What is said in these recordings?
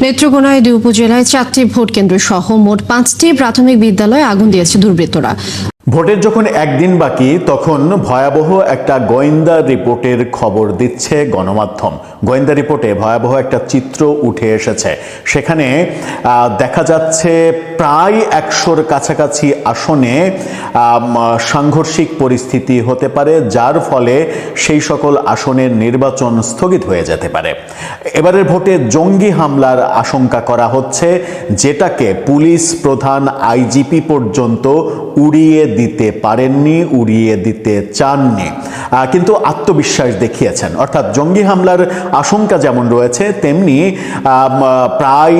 নেত্রকোনায় 2 উপজেলায় 4টি ভোট কেন্দ্র সহ মোট 5টি প্রাথমিক বিদ্যালয়ে আগুন দিয়েছে দুর্বৃত্তরা। ভোটের যখন একদিন বাকি তখন ভয়াবহ একটা গোয়েন্দা রিপোর্টের খবর দিচ্ছে গণমাধ্যম। গোয়েন্দা রিপোর্টে ভয়াবহ একটা চিত্র উঠে এসেছে। সেখানে দেখা যাচ্ছে প্রায় 100-র কাছাকাছি আসনে সাংঘর্ষিক পরিস্থিতি হতে পারে, যার ফলে সেই সকল আসনের নির্বাচন স্থগিত হয়ে যেতে পারে। এবারের ভোটে জঙ্গি হামলার আশঙ্কা করা হচ্ছে, যেটাকে পুলিশ প্রধান আইজিপি পর্যন্ত উড়িয়ে দিতে পারেননি, উড়িয়ে দিতে চাননি, কিন্তু আত্মবিশ্বাস দেখিয়েছেন। অর্থাৎ জঙ্গি হামলার আশঙ্কা যেমন রয়েছে, তেমনি প্রায়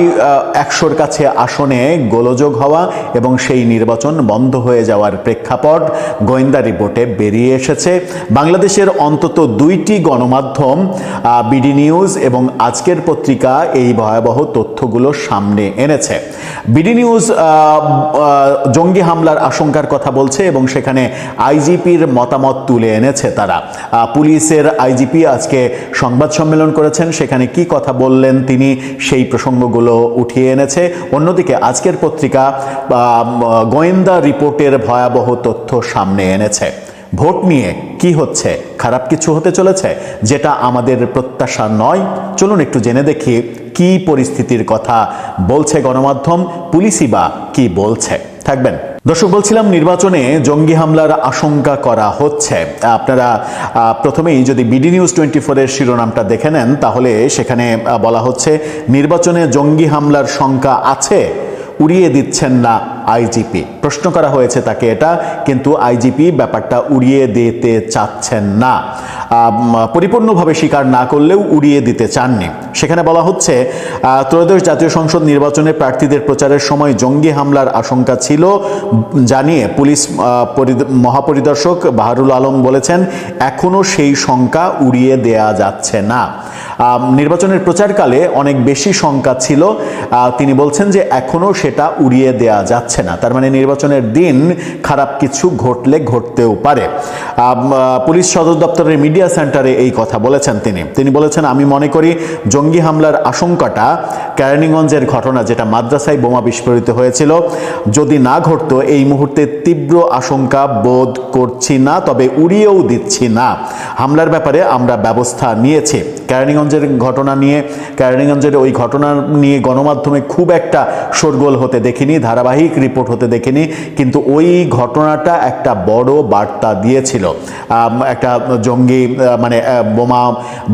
100-র কাছে আসনে গোলযোগ হওয়া এবং সেই নির্বাচন বন্ধ হয়ে যাওয়ার প্রেক্ষাপট গোয়েন্দা রিপোর্টে বেরিয়ে এসেছে। বাংলাদেশের অন্তত 2টি গণমাধ্যম, বিডি নিউজ এবং আজকের পত্রিকা, এই ভয়াবহ তথ্যগুলো সামনে এনেছে। বিডি নিউজ জঙ্গি হামলার আশঙ্কার কথা বলছে এবং সেখানে আইজিপির মতামত তুলে এনেছে তারা। পুলিশের আইজিপি আজকে সংবাদ সম্মেলন করেছেন, সেখানে কি কথা বললেন তিনি সেই প্রসঙ্গগুলো উঠিয়ে এনেছে। অন্যদিকে আজকের পত্রিকা গোয়েন্দা রিপোর্টের ভয়াবহ তথ্য সামনে এনেছে। ভোট নিয়ে কি হচ্ছে? খারাপ কিছু হতে চলেছে, যেটা আমাদের প্রত্যাশা নয়। চলুন একটু জেনে দেখি কি পরিস্থিতির কথা বলছে গণমাধ্যম, পুলিশই বা কি বলছে। থাকবেন। দর্শক, বলছিলাম নির্বাচনে জঙ্গি হামলার আশঙ্কা করা হচ্ছে। আপনারা প্রথমেই যদি বিডি নিউজ 24-এর শিরোনামটা দেখে নেন, তাহলে সেখানে বলা হচ্ছে নির্বাচনে জঙ্গি হামলার শঙ্কা আছে, উড়িয়ে দিচ্ছেন না আইজিপি। প্রশ্ন করা হয়েছে তাকে এটা, কিন্তু আইজিপি ব্যাপারটা উড়িয়ে দিতে চাচ্ছেন না। পরিপূর্ণভাবে স্বীকার না করলেও উড়িয়ে দিতে চাননি। সেখানে বলা হচ্ছে ত্রয়োদশ জাতীয় সংসদ নির্বাচনে প্রার্থীদের প্রচারের সময় জঙ্গি হামলার আশঙ্কা ছিল জানিয়ে পুলিশ মহাপরিদর্শক বাহারুল আলম বলেছেন, এখনও সেই শঙ্কা উড়িয়ে দেয়া যাচ্ছে না। নির্বাচনের প্রচারকালে অনেক বেশি শঙ্কা ছিল, তিনি বলছেন যে এখনও সেটা উড়িয়ে দেয়া যাচ্ছে না। তার মানে নির্বাচনের দিন খারাপ কিছু ঘটলে ঘটতেও পারে। পুলিশ সদর দপ্তরের মিডিয়া সেন্টারে এই কথা বলেছেন তিনি বলেছেন, আমি মনে করি জঙ্গি হামলার আশঙ্কাটা কেরানীগঞ্জের ঘটনা, যেটা মাদ্রাসায় বোমা বিস্ফোরিত হয়েছিল, যদি না ঘটতো এই মুহূর্তে তীব্র আশঙ্কা বোধ করছি না, তবে উড়িয়েও দিচ্ছি না। হামলার ব্যাপারে আমরা ব্যবস্থা নিয়েছি। কেরানীগঞ্জের ওই ঘটনা নিয়ে গণমাধ্যমে খুব একটা শোরগোল হতে দেখিনি, ধারাবাহিক রিপোর্ট হতে দেখিনি, কিন্তু ওই ঘটনাটা একটা বড় বার্তা দিয়েছিল। একটা জঙ্গি বোমা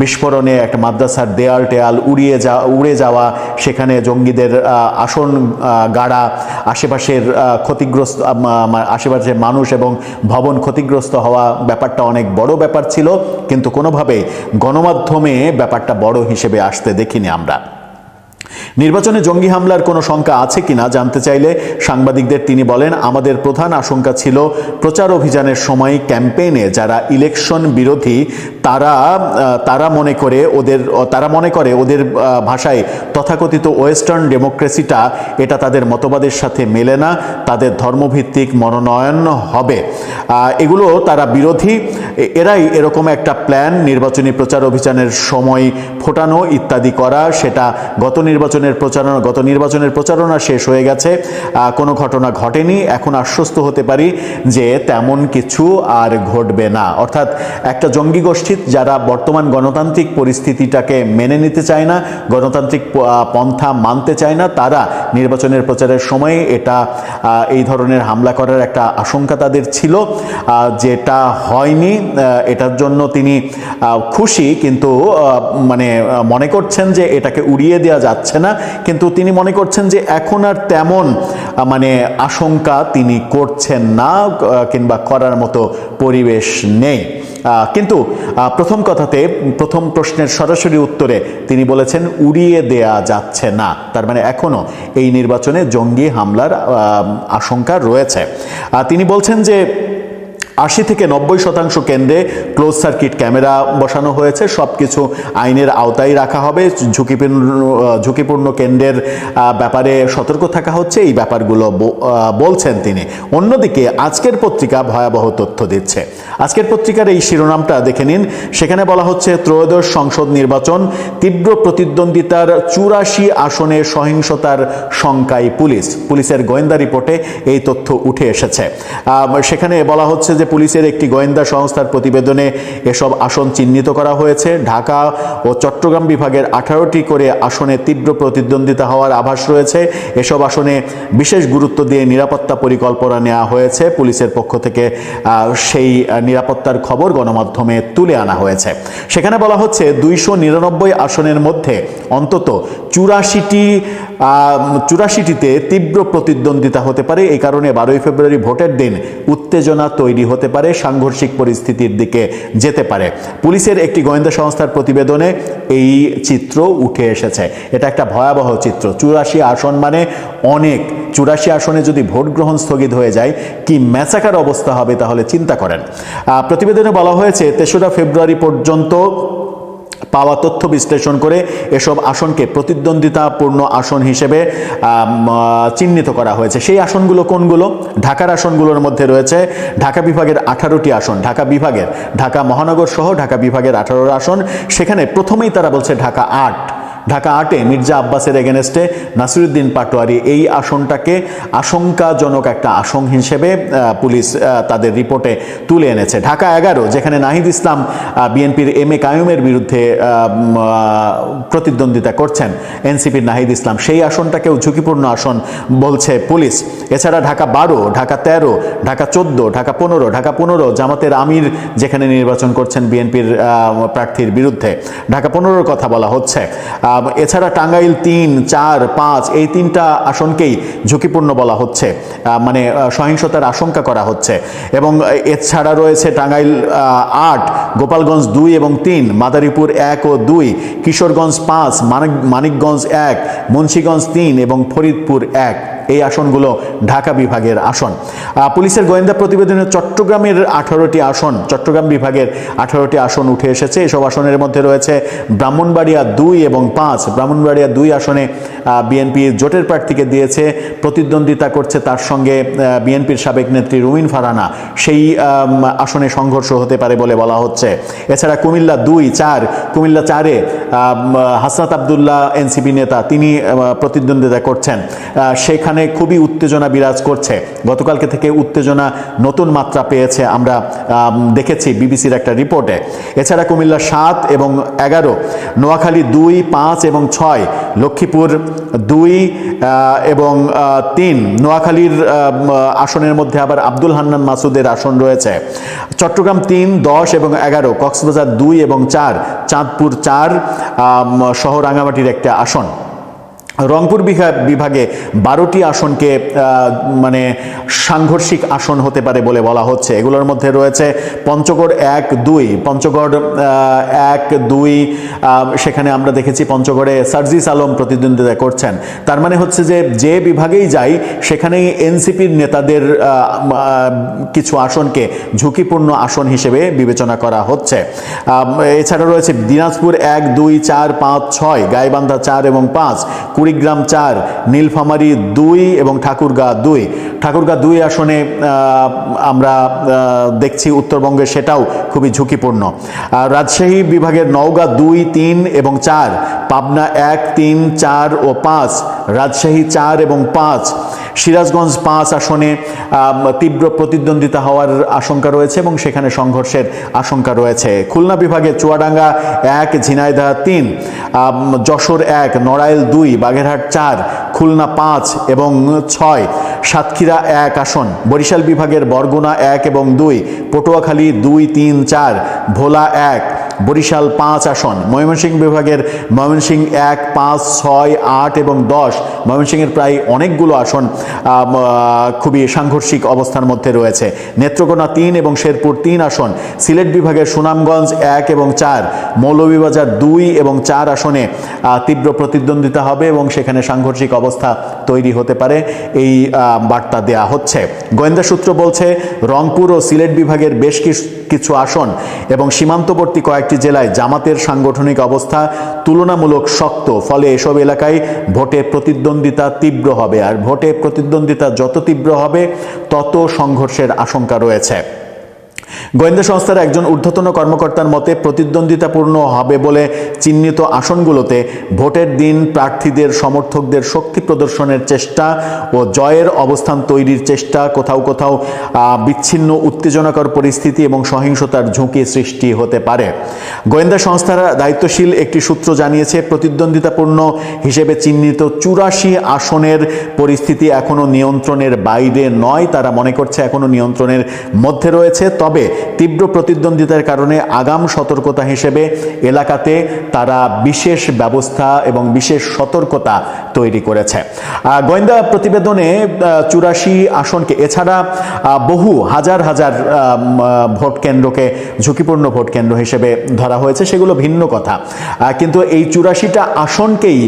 বিস্ফোরণে একটা মাদ্রাসার দেয়াল টেয়াল উড়ে যাওয়া, সেখানে জঙ্গিদের আসন গাড়া, আশেপাশের মানুষ এবং ভবন ক্ষতিগ্রস্ত হওয়া, ব্যাপারটা অনেক বড় ব্যাপার ছিল, কিন্তু কোনোভাবেই গণমাধ্যমে ব্যাপারটা বড় হিসেবে আসতে দেখিনি আমরা। নির্বাচনে জঙ্গি হামলার কোনো শঙ্কা আছে কিনা জানতে চাইলে সাংবাদিকদের তিনি বলেন, আমাদের প্রধান আশঙ্কা ছিল প্রচার অভিযানের সময় ক্যাম্পেইনে যারা ইলেকশন বিরোধী তারা মনে করে ওদের ভাষায় তথাকথিত ওয়েস্টার্ন ডেমোক্রেসিটা এটা তাদের মতবাদের সাথে মেলে না, তাদের ধর্মভিত্তিক মনোনয়ন হবে, এগুলো তারা বিরোধী, এরাই এরকম একটা প্ল্যান নির্বাচনী প্রচার অভিযানের সময় ফোটানো ইত্যাদি করা। সেটা গত নির্বাচনের প্রচারণা শেষ হয়ে গেছে, কোনো ঘটনা ঘটেনি। এখন আশ্বস্ত হতে পারি যে তেমন কিছু আর ঘটবে না। অর্থাৎ একটা জঙ্গি গোষ্ঠী যারা বর্তমান গণতান্ত্রিক পরিস্থিতিটাকে মেনে নিতে চায় না, গণতান্ত্রিক পন্থা মানতে চায় না, তারা নির্বাচনের প্রচারের সময় এই ধরনের হামলা করার একটা আশঙ্কা তাদের ছিল, যেটা হয়নি। এটার জন্য তিনি খুশি, কিন্তু মনে করছেন যে এটাকে উড়িয়ে দেওয়া যাচ্ছে না, কিন্তু তিনি মনে করছেন যে এখন আর তেমন আশঙ্কা তিনি করছেন না, কিংবা করার মতো পরিবেশ নেই। কিন্তু প্রথম প্রশ্নের সরাসরি উত্তরে তিনি বলেছেন উড়িয়ে দেয়া যাচ্ছে না। তার মানে এখনো এই নির্বাচনে জঙ্গি হামলার আশঙ্কা রয়েছে। তিনি বলছেন যে 80 থেকে 90% কেন্দ্রে ক্লোজ সার্কিট ক্যামেরা বসানো হয়েছে। সবকিছু আইনের আওতায় রাখা হবে। ঝুঁকিপূর্ণ কেন্দ্রের ব্যাপারে সতর্ক থাকা হচ্ছে, এই ব্যাপারগুলো বলছেন তিনি। অন্যদিকে আজকের পত্রিকা ভয়াবহ তথ্য দিচ্ছে। আজকের পত্রিকার এই শিরোনামটা দেখে নিন। সেখানে বলা হচ্ছে ত্রয়োদশ সংসদ নির্বাচন, তীব্র প্রতিদ্বন্দ্বিতার 84 আসনে সহিংসতার শঙ্কায় পুলিশের গোয়েন্দা রিপোর্টে এই তথ্য উঠে এসেছে। সেখানে বলা হচ্ছে যে পুলিশের একটি গোয়েন্দা সংস্থার প্রতিবেদনে এসব আসন চিহ্নিত করা হয়েছে। ঢাকা ও চট্টগ্রাম বিভাগের 18টি করে আসনে তীব্র প্রতিদ্বন্দ্বিতা হওয়ার আভাস রয়েছে। এসব আসনে বিশেষ গুরুত্ব দিয়ে নিরাপত্তা পরিকল্পনা নেওয়া হয়েছে। পুলিশের পক্ষ থেকে সেই নিরাপত্তার খবর গণমাধ্যমে তুলে আনা হয়েছে। সেখানে বলা হচ্ছে 299 আসনের মধ্যে অন্তত 84টিতে তীব্র প্রতিদ্বন্দ্বিতা হতে পারে। এই কারণে 12 ফেব্রুয়ারি ভোটের দিন উত্তেজনা তৈরি হতে পারে, সাংঘর্ষিক পরিস্থিতির দিকে যেতে পারে। পুলিশের একটি গোয়েন্দা সংস্থার প্রতিবেদনে এই চিত্র উঠে এসেছে। এটা একটা ভয়াবহ চিত্র। 84 আসন মানে অনেক। 84 আসনে যদি ভোট গ্রহণ স্থগিত হয়ে যায়, কি ম্যাচাকার অবস্থা হবে তাহলে চিন্তা করেন। প্রতিবেদনে বলা হয়েছে 3রা ফেব্রুয়ারি পর্যন্ত পাওয়া তথ্য বিশ্লেষণ করে এসব আসনকে প্রতিদ্বন্দ্বিতাপূর্ণ আসন হিসেবে চিহ্নিত করা হয়েছে। সেই আসনগুলো কোনগুলো? ঢাকার আসনগুলোর মধ্যে রয়েছে ঢাকা বিভাগের 18টি আসন, ঢাকা মহানগর সহ ঢাকা বিভাগের 18 আসন। সেখানে প্রথমেই তারা বলছে ঢাকা 8-এ মির্জা আব্বাসের এগেনস্টে নাসিরুদ্দিন পাটোয়ারি, এই আসনটাকে আশঙ্কাজনক একটা আসন হিসেবে পুলিশ তাদের রিপোর্টে তুলে এনেছে। ঢাকা 11, যেখানে নাহিদ ইসলাম বিএনপির MA কায়ুমের বিরুদ্ধে প্রতিদ্বন্দ্বিতা করছেন, এনসিপির নাহিদ ইসলাম, সেই আসনটাকেও ঝুঁকিপূর্ণ আসন বলছে পুলিশ। এছাড়া ঢাকা 12, ঢাকা 13, ঢাকা 14, ঢাকা 15 জামাতের আমির যেখানে নির্বাচন করছেন বিএনপির প্রার্থীর বিরুদ্ধে, ঢাকা 15-র কথা বলা হচ্ছে। এছাড়া টাঙ্গাইল 3, 4, 5 এই 3টা আসনকেই ঝুঁকিপূর্ণ বলা হচ্ছে, মানে সহিংসতার আশঙ্কা করা হচ্ছে। এবং এছাড়া রয়েছে টাঙ্গাইল 8, গোপালগঞ্জ 2 এবং 3, মাদারীপুর 1 ও 2, কিশোরগঞ্জ 5, মানিকগঞ্জ 1, মুন্সিগঞ্জ 3 এবং ফরিদপুর 1। এই আসনগুলো ঢাকা বিভাগের আসন। পুলিশের গোয়েন্দা প্রতিবেদনে চট্টগ্রামের 18টি আসন, চট্টগ্রাম বিভাগের 18টি আসন উঠে এসেছে। এসব আসনের মধ্যে রয়েছে ব্রাহ্মণবাড়িয়া 2 এবং 5। ব্রাহ্মণবাড়িয়া 2 আসনে বিএনপি জোটের প্রার্থীকে দিয়েছে, প্রতিদ্বন্দ্বিতা করছে তার সঙ্গে বিএনপির সাবেক নেত্রী রুমিন ফারহানা। সেই আসনে সংঘর্ষ হতে পারে বলে বলা হচ্ছে। এছাড়া কুমিল্লা 2, 4, কুমিল্লা 4-এ হাসনাত আবদুল্লাহ এনসিপি নেতা, তিনি প্রতিদ্বন্দ্বিতা করছেন। সেখানে খুবই উত্তেজনা বিরাজ করছে। গতকালকে থেকে উত্তেজনা নতুন মাত্রা পেয়েছে, আমরা দেখেছি বিবিসির একটা রিপোর্টে। এছাড়া কুমিল্লা 7 এবং 11, নোয়াখালী 2, 5 এবং 6, লক্ষ্মীপুর 2 এবং 3। নোয়াখালীর আসনের মধ্যে আবার আব্দুল হান্নান মাসুদের আসন রয়েছে। চট্টগ্রাম 3, 10 এবং 11, কক্সবাজার 2 এবং 4, চাঁদপুর 4 সহ রাঙামাটির একটা আসন। রংপুর বিভাগে 12টি আসনকে মানে সাংঘর্ষিক আসন হতে পারে বলে বলা হচ্ছে। এগুলোর মধ্যে রয়েছে পঞ্চগড় 1, 2, পঞ্চগড় 1, 2, সেখানে আমরা দেখেছি পঞ্চগড়ে সার্জিস আলম প্রতিদ্বন্দ্বিতা করছেন। তার মানে হচ্ছে যে বিভাগেই যাই সেখানেই এনসিপির নেতাদের কিছু আসনকে ঝুঁকিপূর্ণ আসন হিসেবে বিবেচনা করা হচ্ছে। এছাড়া রয়েছে দিনাজপুর 1, 2, 4, 5, 6, গাইবান্ধা 4 এবং 5, কুড়িগ্রাম 4, নীলফামারী 2 এবং ঠাকুরগাঁ 2। ঠাকুরগাঁ 2 আসনে আমরা দেখছি উত্তরবঙ্গে সেটাও খুবই ঝুঁকিপূর্ণ। রাজশাহী বিভাগের নওগাঁ 2, 3 এবং 4, পাবনা 1, 3, 4 ও 5, রাজশাহী 4 এবং 5, সিরাজগঞ্জ 5 আসনে তীব্র প্রতিদ্বন্দ্বিতা হওয়ার আশঙ্কা রয়েছে এবং সেখানে সংঘর্ষের আশঙ্কা রয়েছে। খুলনা বিভাগে চুয়াডাঙ্গা 1, ঝিনাইদহ 3, যশোর 1, নড়াইল 2, বাগেরহাট 4, খুলনা 5 এবং 6, সাতক্ষীরা 1 আসন। বরিশাল বিভাগের বরগুনা 1 এবং 2, পটুয়াখালী 2, 3, 4, ভোলা 1, বরিশাল 5 আসন, ময়মনসিংহ বিভাগের ময়মনসিংহ 1, 5, 6, 8 এবং 10, ময়মনসিংহের প্রায় অনেকগুলো আসন খুবই সাংঘর্ষিক অবস্থার মধ্যে রয়েছে। নেত্রকোনা 3 এবং শেরপুর 3 আসন, সিলেট বিভাগের সুনামগঞ্জ 1 এবং 4, মৌলভীবাজার 2 এবং 4 আসনে তীব্র প্রতিদ্বন্দ্বিতা হবে এবং সেখানে সাংঘর্ষিক অবস্থা তৈরি হতে পারে, এই বার্তা দেয়া হচ্ছে। গোয়েন্দা সূত্র বলছে রংপুর ও সিলেট বিভাগের বেশ কিছু আসন এবং সীমান্তবর্তী কয়েকটি জেলায় জামাতের সাংগঠনিক অবস্থা তুলনামূলক শক্ত, ফলে এসব এলাকায় ভোটে প্রতিদ্বন্দ্বিতা তীব্র হবে, আর ভোটে প্রতিদ্বন্দ্বিতা যত তীব্র হবে তত সংঘর্ষের আশঙ্কা রয়েছে। গোয়েন্দা সংস্থার একজন ঊর্ধ্বতন কর্মকর্তার মতে প্রতিদ্বন্দ্বিতাপূর্ণ হবে বলে চিহ্নিত আসনগুলোতে ভোটের দিন প্রার্থীদের সমর্থকদের শক্তি প্রদর্শনের চেষ্টা ও জয়ের অবস্থান তৈরির চেষ্টা, কোথাও কোথাও বিচ্ছিন্ন উত্তেজনাকর পরিস্থিতি এবং সহিংসতার ঝুঁকি সৃষ্টি হতে পারে। গোয়েন্দা সংস্থার দায়িত্বশীল একটি সূত্র জানিয়েছে প্রতিদ্বন্দ্বিতাপূর্ণ হিসেবে চিহ্নিত 84 আসনের পরিস্থিতি এখনো নিয়ন্ত্রণের বাইরে নয়, তারা মনে করছে এখনো নিয়ন্ত্রণের মধ্যে রয়েছে। তবে তীব্র প্রতিদ্বন্দ্বিতার কারণে আগাম সতর্কতা হিসেবে এলাকাতে তারা বিশেষ ব্যবস্থা এবং বিশেষ সতর্কতা তৈরি করেছে। গোয়েন্দা প্রতিবেদনে 84 আসনকে এছাড়া বহু হাজার হাজার ভোট কেন্দ্রকে ঝুঁকিপূর্ণ ভোট কেন্দ্র হিসেবে ধরা হয়েছে, সেগুলো ভিন্ন কথা, কিন্তু এই 84টা আসনকেই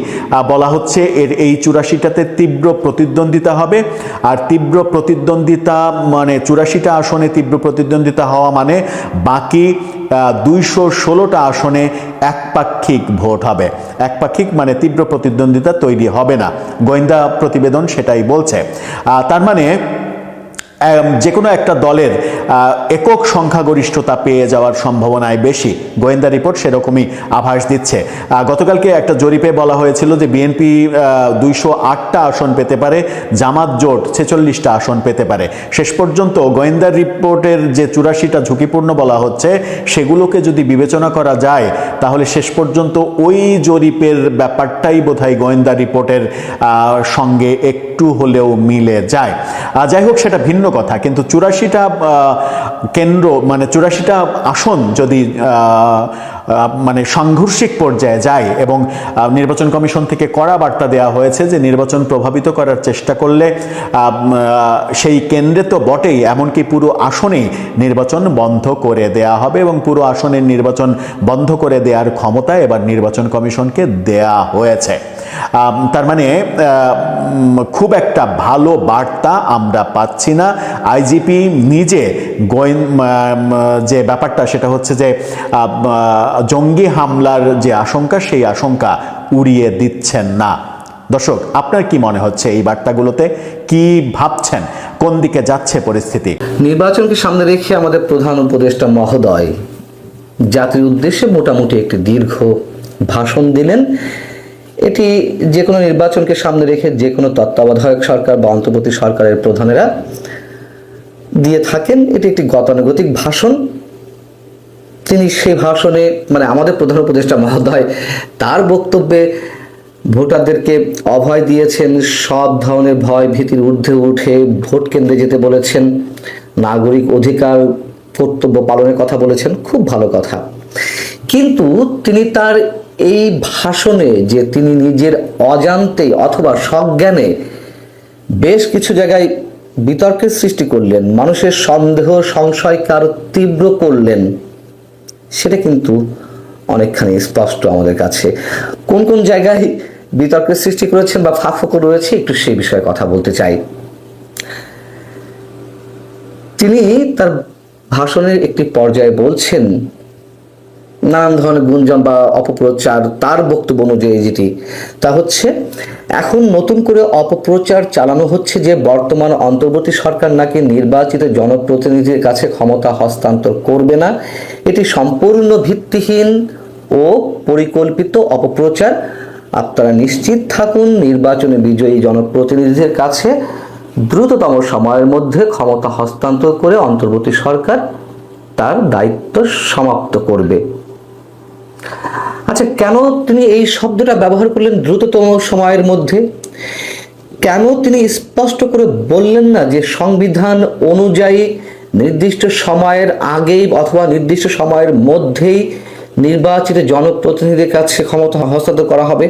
বলা হচ্ছে এই 84টাতে তীব্র প্রতিদ্বন্দ্বিতা হবে। আর তীব্র প্রতিদ্বন্দ্বিতা মানে 84টা আসনে তীব্র প্রতিদ্বন্দ্বিতা হওয়া মানে বাকি 216টা আসনে একপাক্ষিক ভোট হবে। একপাক্ষিক মানে তীব্র প্রতিদ্বন্দ্বিতা তৈরি হবে না, গোয়েন্দা প্রতিবেদন সেটাই বলছে। তার মানে যে কোনো একটা দলের একক সংখ্যাগরিষ্ঠতা পেয়ে যাওয়ার সম্ভাবনায় বেশি, গোয়েন্দা রিপোর্ট সেরকমই আভাস দিচ্ছে। গতকালকে একটা জরিপে বলা হয়েছিল যে বিএনপি 208টা আসন পেতে পারে, জামাত জোট 46টা আসন পেতে পারে। শেষ পর্যন্ত গোয়েন্দা রিপোর্টের যে 84টা ঝুঁকিপূর্ণ বলা হচ্ছে সেগুলোকে যদি বিবেচনা করা যায় তাহলে শেষ পর্যন্ত ওই জরিপের ব্যাপারটাই বোধহয় গোয়েন্দা রিপোর্টের সঙ্গে একটু হলেও মিলে যায়। যাই হোক, সেটা ভিন্ন কথা, কিন্তু 84টা কেন্দ্র মানে 84টা আসন যদি মানে সাংঘর্ষিক পর্যায়ে যায় এবং নির্বাচন কমিশন থেকে কড়া বার্তা দেওয়া হয়েছে যে নির্বাচন প্রভাবিত করার চেষ্টা করলে সেই কেন্দ্রে তো বটেই, এমনকি পুরো আসনেই নির্বাচন বন্ধ করে দেয়া হবে এবং পুরো আসনের নির্বাচন বন্ধ করে দেওয়ার ক্ষমতা এবার নির্বাচন কমিশনকে দেয়া হয়েছে। তার মানে খুব একটা ভালো বার্তা আমরা পাচ্ছি না। আইজিপি নিজে যে ব্যাপারটা সেটা হচ্ছে যে জঙ্গি হামলার যে আশঙ্কা সেই আশঙ্কা উড়িয়ে দিচ্ছেন না। দর্শক, আপনার কি মনে হচ্ছে এই বার্তাগুলোতে, কি ভাবছেন, কোন দিকে যাচ্ছে পরিস্থিতি? নির্বাচনকে সামনে রেখে আমাদের প্রধান উপদেষ্টা মহোদয় জাতির উদ্দেশ্যে মোটামুটি একটি দীর্ঘ ভাষণ দিলেন। এটি যে কোনো নির্বাচনকে সামনে রেখে যে কোনো তত্ত্বাবধায়ক সরকার বা অন্তর্বর্তী সরকারের প্রধানেরা দিয়ে থাকেন। এটি একটি গতানুগতিক ভাষণ। তিনি সেই ভাষণে মানে আমাদের প্রধান উপদেষ্টা মহোদয় তার বক্তব্যে ভোটারদেরকে অভয় দিয়েছেন, সব ধরনের ভয় ভীতির ঊর্ধ্বে উঠে ভোট কেন্দ্রে যেতে বলেছেন, নাগরিক অধিকার কর্তব্য পালনের কথা বলেছেন। খুব ভালো কথা, কিন্তু তিনি তার এই ভাষণে যে তিনি নিজের অজান্তেই অথবা সজ্ঞানে বেশ কিছু জায়গায় বিতর্কের সৃষ্টি করলেন, মানুষের সন্দেহ সংশয়কে আরো তীব্র করলেন, সেটা কিন্তু অনেকখানি স্পষ্ট আমাদের কাছে। কোন কোন জায়গায় বিতর্কের সৃষ্টি করেছেন বা ফাঁকফোকর রয়েছে একটু সেই বিষয়ে কথা বলতে চাই। তিনি তার ভাষণের একটি পর্যায়ে বলছেন, নানান ধরনের গুঞ্জন বা অপপ্রচার তার বক্তব্য অনুযায়ী যেটি তা হচ্ছে, এখন নতুন করে অপপ্রচার চালানো হচ্ছে যে বর্তমান অন্তর্বর্তী সরকার নাকি নির্বাচিত জনপ্রতিনিধির কাছে ক্ষমতা হস্তান্তর করবে না। এটি সম্পূর্ণ ভিত্তিহীন ও পরিকল্পিত অপপ্রচার। আপনারা নিশ্চিত থাকুন, নির্বাচনে বিজয়ী জনপ্রতিনিধিদের কাছে দ্রুততম সময়ের মধ্যে ক্ষমতা হস্তান্তর করে অন্তর্বর্তী সরকার তার দায়িত্ব সমাপ্ত করবে। আচ্ছা, কেন তিনি এই শব্দটা ব্যবহার করলেন দ্রুততম সময়ের মধ্যে? কেন তিনি স্পষ্ট করে বললেন না যে সংবিধান অনুযায়ী নির্দিষ্ট সময়ের আগেই অথবা নির্দিষ্ট সময়ের মধ্যেই নির্বাচিত জনপ্রতিনিধিদের কাছে ক্ষমতা হস্তান্তর করা হবে।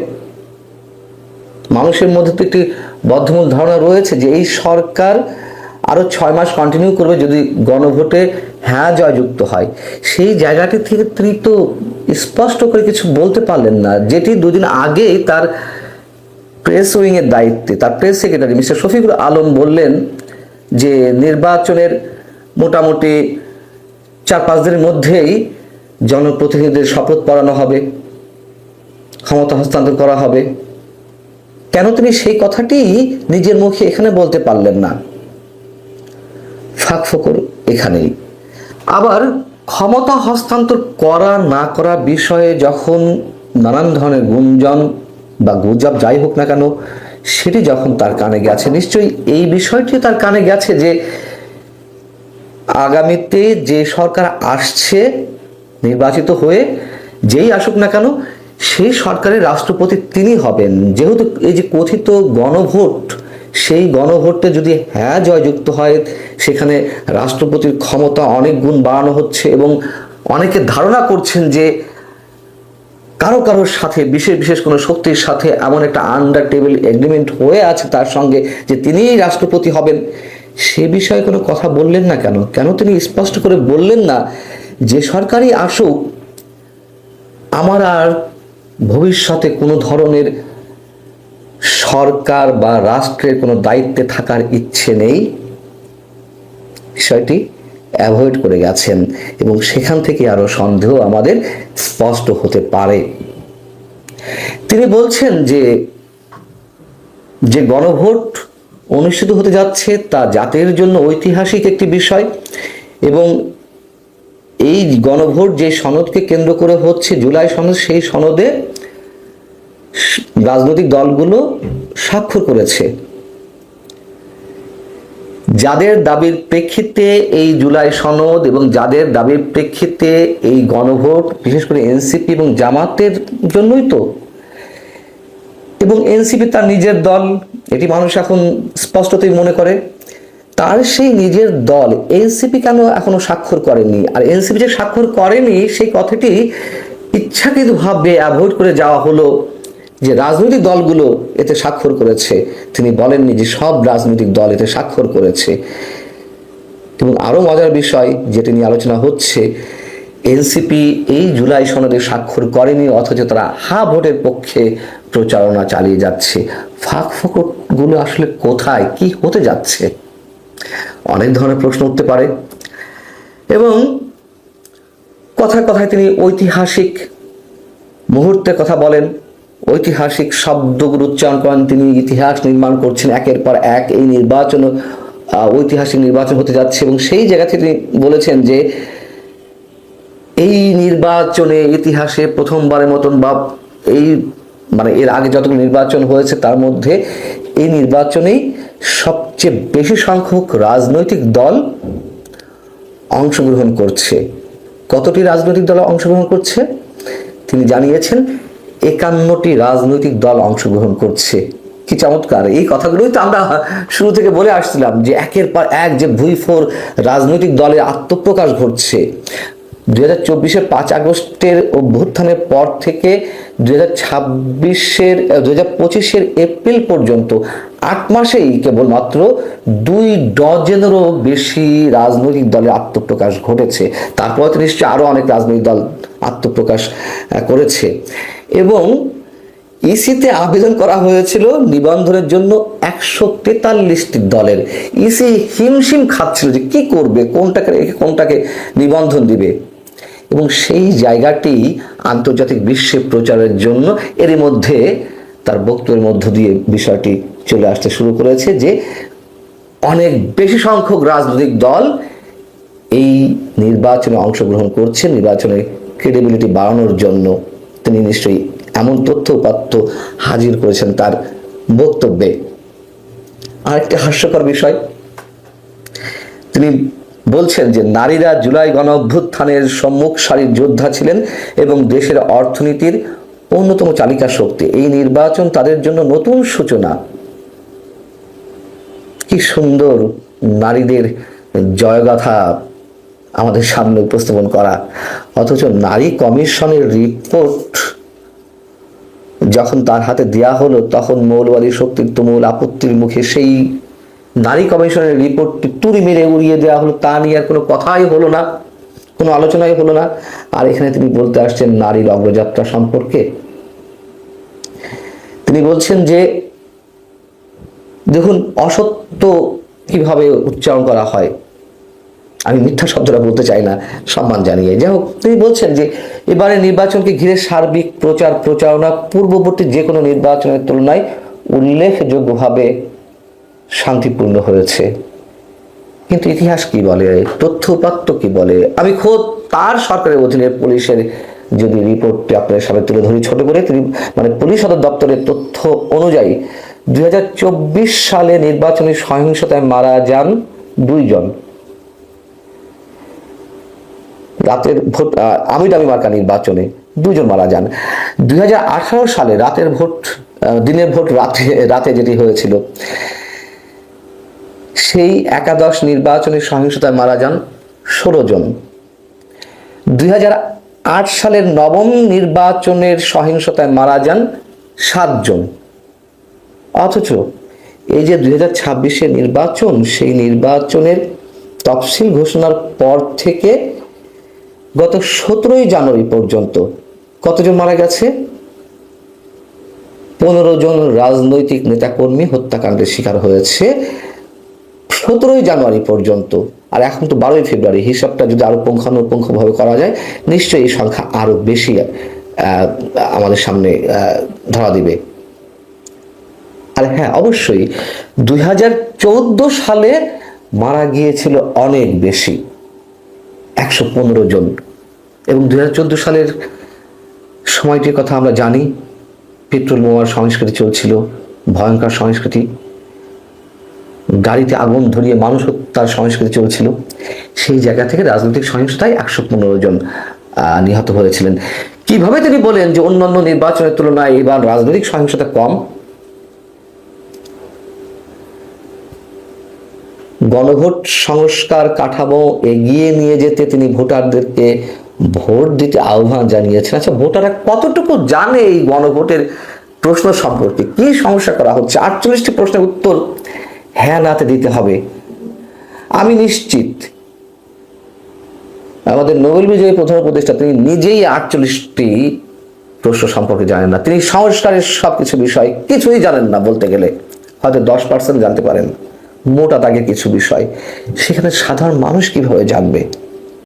মানুষের মধ্যে তো একটি বদ্ধমূল ধারণা রয়েছে যে এই সরকার আরো 6 মাস কন্টিনিউ করবে যদি গণভোটে হ্যাঁ জয়যুক্ত হয়। সেই জায়গাটি থেকে তিনি তো স্পষ্ট করে কিছু বলতে পারলেন না, যেটি দুদিন আগেই তার প্রেস উইং এর দায়িত্বে তার press secretary mister Shafiqul Alam বললেন যে নির্বাচনের মোটামুটি 4-5 দিনের মধ্যেই জনপ্রতিনিধিদের শপথ পড়ানো হবে, ক্ষমতা হস্তান্তর করা হবে। কেন তিনি সেই কথাটি নিজের মুখে এখানে বলতে পারলেন না? ফাঁকফোকর এখানেই। আবার ক্ষমতা হস্তান্তর করা না করা বিষয়ে যখন নানান ধরনের গুঞ্জন বা গুজব যাই হোক না কেন, সেটি যখন তার কানে গেছে, নিশ্চয়ই এই বিষয়টি তার কানে গেছে যে আগামীতে যে সরকার আসছে নির্বাচিত হয়ে, যেই আসুক না কেন, সেই সরকারের রাষ্ট্রপতি তিনি হবেন। যেহেতু এই যে কথিত গণভোট, সেই গণভোটে যদি হ্যাঁ জয়যুক্ত হয়, সেখানে রাষ্ট্রপতির ক্ষমতা অনেক গুণ বাড়ানো হচ্ছে এবং অনেকে ধারণা করছেন যে কারোর সাথে বিশেষ কোনো শক্তির সাথে এমন একটা আন্ডার টেবিল এগ্রিমেন্ট হয়ে আছে তার সঙ্গে যে তিনিই রাষ্ট্রপতি হবেন। সে বিষয়ে কোনো কথা বললেন না কেন? কেন তিনি স্পষ্ট করে বললেন না যে সরকারই আসুক, আমার আর ভবিষ্যতে কোনো ধরনের সরকার বা রাষ্ট্রের কোনো দায়িত্বে থাকার ইচ্ছে নেই? বিষয়টি অ্যাভয়েড করে গেছেন এবং সেখান থেকে আরো সন্দেহ আমাদের স্পষ্ট হতে পারে। তিনি বলছেন যে গণভোট অনুষ্ঠিত হতে যাচ্ছে তা জাতির জন্য ঐতিহাসিক একটি বিষয় এবং এই গণভোট যে সনদকে কেন্দ্র করে হচ্ছে, জুলাই সনদ, সেই সনদে রাজনৈতিক দলগুলো স্বাক্ষর করেছে। যাদের দাবির প্রেক্ষিতে এই জুলাই সনদ এবং যাদের দাবির প্রেক্ষিতে এই গণভোট, বিশেষ করে এনসিপি এবং জামাতের জন্যই তো। এবং এনসিপি তার নিজের দল, এটি মানুষ এখন স্পষ্টতই মনে করে। তার সেই নিজের দল এনসিপি কেন এখনো স্বাক্ষর করেনি? আর এনসিপি যে স্বাক্ষর করেনি সেই কথাটি ইচ্ছাকৃতভাবে অ্যাভয়েড করে যাওয়া হলো যে রাজনৈতিক দলগুলো এতে স্বাক্ষর করেছে। তিনি বলেননি যে সব রাজনৈতিক দল এতে স্বাক্ষর করেছে। এবং আরো মজার বিষয় যেটি নিয়ে আলোচনা হচ্ছে, এনসিপি এই জুলাই সনদে স্বাক্ষর করেনি, অথচ তারা হা ভোটের পক্ষে প্রচারণা চালিয়ে যাচ্ছে। ফাঁকফোকরগুলো আসলে কোথায়, কি হতে যাচ্ছে? অনেক ধরনের প্রশ্ন উঠতে পারে। এবং কথায় কথায় তিনি ঐতিহাসিক মুহূর্তের কথা বলেন, ঐতিহাসিক শব্দগুলো উচ্চারণ করেন। তিনি ইতিহাস নির্মাণ করছেন একের পর এক। এই নির্বাচন ঐতিহাসিক নির্বাচন হতে যাচ্ছে এবং সেই জায়গা থেকে তিনি বলেছেন যে এই নির্বাচনে ইতিহাসে প্রথমবারের মতন বা এই এর আগে যতগুলো নির্বাচন হয়েছে তার মধ্যে এই নির্বাচনেই সবচেয়ে বেশি সংখ্যক রাজনৈতিক দল অংশগ্রহণ করছে। কতটি রাজনৈতিক দল অংশগ্রহণ করছে? তিনি জানিয়েছেন 51টি রাজনৈতিক দল অংশগ্রহণ করছে। কি চমৎকার! এই কথাগুলোই তো আমরা শুরু থেকে বলে আসছিলাম যে একের পর এক যে ভুইফোর রাজনৈতিক দলের আত্মপ্রকাশ ঘটছে। 2024-এর 5 আগস্টের অভ্যুত্থানের পর থেকে 2025-এর এপ্রিল পর্যন্ত 8 মাসেই কেবলমাত্র 2 ডজনেরও বেশি রাজনৈতিক দলের আত্মপ্রকাশ ঘটেছে। তারপর তো নিশ্চয়ই আরো অনেক রাজনৈতিক দল আত্মপ্রকাশ করেছে। এবং ইসিতে আবেদন করা হয়েছিল নিবন্ধনের জন্য 143টি দলের। ইসি হিমশিম খাচ্ছিল যে কি করবে, কোনটাকে নিবন্ধন দিবে। এবং সেই জায়গাটি আন্তর্জাতিক বিশ্বে প্রচারের জন্য এরই মধ্যে তার বক্তব্যের মধ্য দিয়ে বিষয়টি চলে আসতে শুরু করেছে যে অনেক বেশি সংখ্যক রাজনৈতিক দল এই নির্বাচনে অংশগ্রহণ করছে নির্বাচনের ক্রেডিবিলিটি বাড়ানোর জন্য। তিনি নিশ্চয়ই এমন তথ্য উপাত্ত হাজির করেছেন তার বক্তব্যে। আরেকটি হাস্যকর বিষয়, তিনি বলছেন যে নারীরা জুলাই গণ অভ্যুত্থানের সম্মুখ সারির যোদ্ধা ছিলেন এবং দেশের অর্থনীতির অন্যতম চালিকা শক্তি। এই নির্বাচন তাদের জন্য নতুন সূচনা। কি সুন্দর নারীদের জয়গাথা আমাদের সামনে উপস্থাপন করা, অথচ নারী কমিশনের রিপোর্ট যখন তার হাতে দেয়া হলো তখন মৌলবাদী শক্তির তুমুল আপত্তির মুখে সেই নারী কমিশনের রিপোর্টটি তুড়ি মেরে উড়িয়ে দেওয়া হলো। তা নিয়ে আর কোনো কথাই হলো না, কোনো আলোচনাই হলো না। আর এখানে তিনি বলতে আসছেন নারীর অগ্রযাত্রা সম্পর্কে। তিনি বলছেন যে দেখুন অসত্য কিভাবে উচ্চারণ করা হয়, আমি মিথ্যা শব্দটা বলতে চাই না সম্মান জানিয়ে। যাই হোক, তিনি বলছেন যে এবারে নির্বাচনকে ঘিরে সার্বিক প্রচারণা পূর্ববর্তী যে কোনো নির্বাচনের তুলনায় উল্লেখযোগ্যভাবে শান্তিপূর্ণ হয়েছে। কিন্তু ইতিহাস কি বলে, তথ্য উপাত্ত কি বলে? আমি খোদ তার সরকারের অধীনে পুলিশের যদি রিপোর্টটি আপনার সামনে তুলে ধরি ছোট করে, তিনি পুলিশ সদর দপ্তরের তথ্য অনুযায়ী 2024 সালে নির্বাচনী সহিংসতায় মারা যান 2 জন। রাতের ভোট আমি দামি মার্কা নির্বাচনে 2 জন মারা যান। 2018 সালে রাতের ভোট, দিনের ভোট রাতে যেটি হয়েছিল, সেই একাদশ নির্বাচনী সহিংসতায় মারা যান 16 জন। 2008 সালের নবম নির্বাচনের সহিংসতায় মারা যান 7 জন। অথচ এই যে 2026-এর নির্বাচন, সেই নির্বাচনের তফসিল ঘোষণার পর থেকে গত 17ই জানুয়ারি পর্যন্ত কতজন মারা গেছে? 15 জন রাজনৈতিক নেতাকর্মী হত্যাকাণ্ডের শিকার হয়েছে 17ই জানুয়ারি পর্যন্ত। আর এখন তো 12ই ফেব্রুয়ারি, হিসাবটা যদি আরো পুঙ্খানুপুঙ্খভাবে করা যায় নিশ্চয়ই এই সংখ্যা আরো বেশি আমাদের সামনে ধরা দিবে। আর হ্যাঁ, অবশ্যই 2014 সালে মারা গিয়েছিল অনেক বেশি, 115 জন। এবং 2014 সালের সময়টির কথা আমরা জানি, পেট্রোল বোমার সংস্কৃতি চলছিল, ভয়ঙ্কর সংস্কৃতি, গাড়িতে আগুন ধরিয়ে মানুষ হত্যার সংস্কৃতি চলছিল। সেই জায়গা থেকে রাজনৈতিক সহিংসতায় 115 জন নিহত হয়েছিলেন। কিভাবে তিনি বলেন যে অন্যান্য নির্বাচনের তুলনায় এবার রাজনৈতিক সহিংসতা কম? গণভোট সংস্কার কাঠামো এগিয়ে নিয়ে যেতে তিনি ভোটারদেরকে ভোট দিতে আহ্বান জানিয়েছেন। আচ্ছা, ভোটাররা কতটুকু জানে এই গণভোটের প্রশ্ন সম্পর্কে? কি সমস্যা করা হচ্ছে? 48টি প্রশ্নের উত্তর হ্যাঁ নাতে দিতে হবে। আমি নিশ্চিত আমাদের নোবেল বিজয়ী প্রধান উপদেষ্টা তিনি নিজেই 48টি প্রশ্ন সম্পর্কে জানেন না। তিনি সংস্কারের সবকিছু বিষয় কিছুই জানেন না, বলতে গেলে হয়তো 10% জানতে পারেন মোটা দাগে কিছু বিষয়। সেখানে সাধারণ মানুষ কিভাবে জানবে?